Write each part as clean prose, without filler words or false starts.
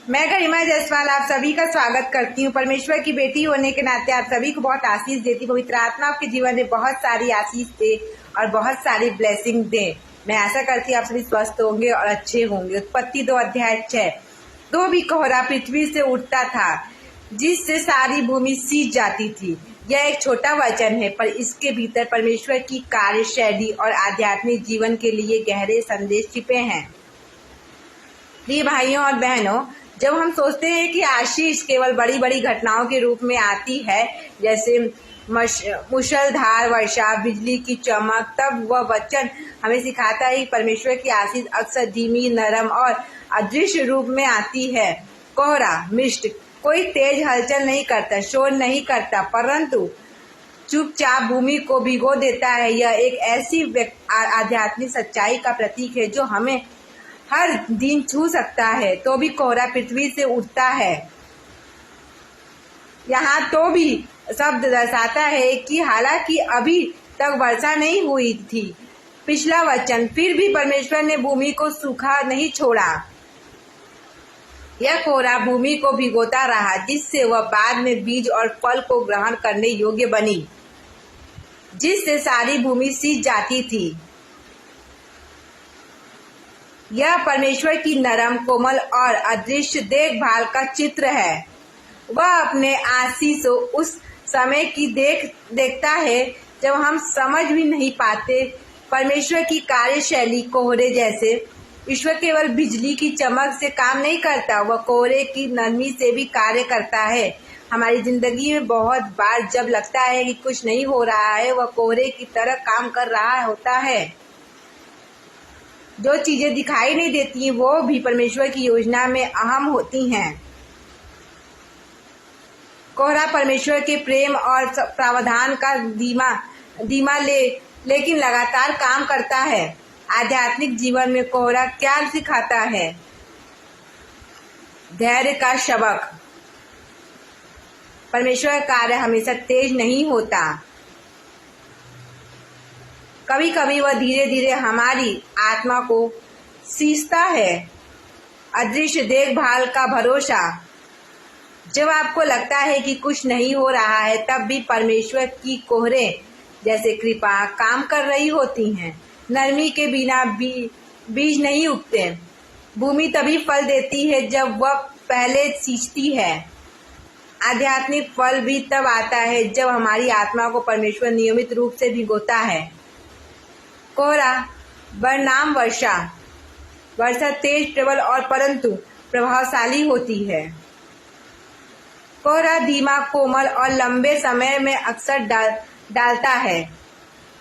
मैं गरिमा जायसवाल आप सभी का स्वागत करती हूँ। परमेश्वर की बेटी होने के नाते आप सभी को बहुत आशीष देती। पवित्र आत्मा आपके जीवन में बहुत सारी आशीष दे और बहुत सारी ब्लेसिंग दे। मैं आशा करती हूँ आप सभी स्वस्थ होंगे और अच्छे होंगे। उत्पत्ति 2:6। तो भी कोहरा पृथ्वी से उठता था जिससे सारी भूमि सींच जाती थी। यह एक छोटा वचन है, पर इसके भीतर परमेश्वर की कार्यशैली और आध्यात्मिक जीवन के लिए गहरे संदेश छिपे हैं। प्रिय भाइयों और बहनों, जब हम सोचते हैं कि आशीष केवल बड़ी बड़ी घटनाओं के रूप में आती है, जैसे मूसलाधार वर्षा, बिजली की चमक, तब वह वचन हमें सिखाता है कि परमेश्वर की आशीष अक्सर धीमी, नरम और अदृश्य रूप में आती है। कोहरा मिस्ट कोई तेज हलचल नहीं करता, शोर नहीं करता, परंतु चुपचाप भूमि को भिगो देता है। यह एक ऐसी आध्यात्मिक सच्चाई का प्रतीक है जो हमें हर दिन छू सकता है। तो भी कोहरा पृथ्वी से उठता है। यहाँ तो भी शब्द दर्शाता है कि हालांकि अभी तक वर्षा नहीं हुई थी। पिछला वचन, फिर भी परमेश्वर ने भूमि को सूखा नहीं छोड़ा। यह कोहरा भूमि को भिगोता रहा, जिससे वह बाद में बीज और फल को ग्रहण करने योग्य बनी, जिससे सारी भूमि सींच जाती थी। यह परमेश्वर की नरम, कोमल और अदृश्य देखभाल का चित्र है। वह अपने आशीषों उस समय की देखता है जब हम समझ भी नहीं पाते। परमेश्वर की कार्यशैली कोहरे जैसे। ईश्वर केवल बिजली की चमक से काम नहीं करता, वह कोहरे की नरमी से भी कार्य करता है। हमारी जिंदगी में बहुत बार जब लगता है कि कुछ नहीं हो रहा है, वह कोहरे की तरह काम कर रहा होता है। जो चीजें दिखाई नहीं देती हैं, वो भी परमेश्वर की योजना में अहम होती हैं। कोहरा परमेश्वर के प्रेम और प्रावधान का धीमा लेकिन लगातार काम करता है। आध्यात्मिक जीवन में कोहरा क्या सिखाता है? धैर्य का सबक। परमेश्वर का कार्य हमेशा तेज नहीं होता। कभी कभी वह धीरे धीरे हमारी आत्मा को सींचता है। अदृश्य देखभाल का भरोसा। जब आपको लगता है कि कुछ नहीं हो रहा है, तब भी परमेश्वर की कोहरे जैसे कृपा काम कर रही होती हैं। नरमी के बिना बीज नहीं उगते। भूमि तभी फल देती है जब वह पहले सींचती है। आध्यात्मिक फल भी तब आता है जब हमारी आत्मा को परमेश्वर नियमित रूप से भिगोता है। कोहरा बनाम वर्षा। वर्षा तेज, प्रबल और परंतु प्रभावशाली होती है। कोहरा धीमा, कोमल और लंबे समय में अक्सर डालता है।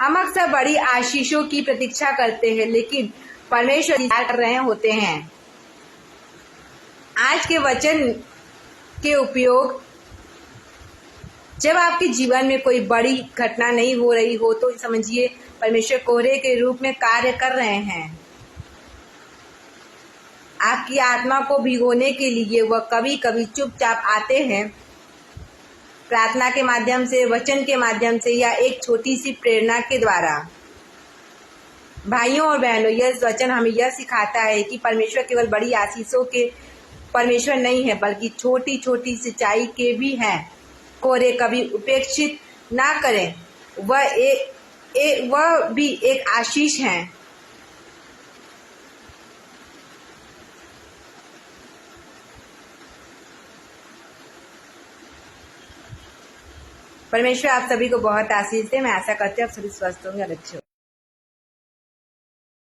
हम अक्सर बड़ी आशीषों की प्रतीक्षा करते हैं, लेकिन परमेश्वर कर रहे होते हैं। आज के वचन के उपयोग, जब आपके जीवन में कोई बड़ी घटना नहीं हो रही हो, तो समझिए परमेश्वर कोहरे के रूप में कार्य कर रहे हैं। आपकी आत्मा को भिगोने के लिए वह कभी कभी चुपचाप आते हैं, प्रार्थना के माध्यम से, वचन के माध्यम से, या एक छोटी सी प्रेरणा के द्वारा। भाइयों और बहनों, यह वचन हमें यह सिखाता है कि परमेश्वर केवल बड़ी आशीषों के परमेश्वर नहीं है, बल्कि छोटी छोटी सिंचाई के भी हैं। कोहरे कभी उपेक्षित ना करें, वह भी एक आशीष है। परमेश्वर आप सभी को बहुत आशीष दे। मैं आशा करती हूँ आप सभी स्वस्थ होंगे और अच्छे होंगे।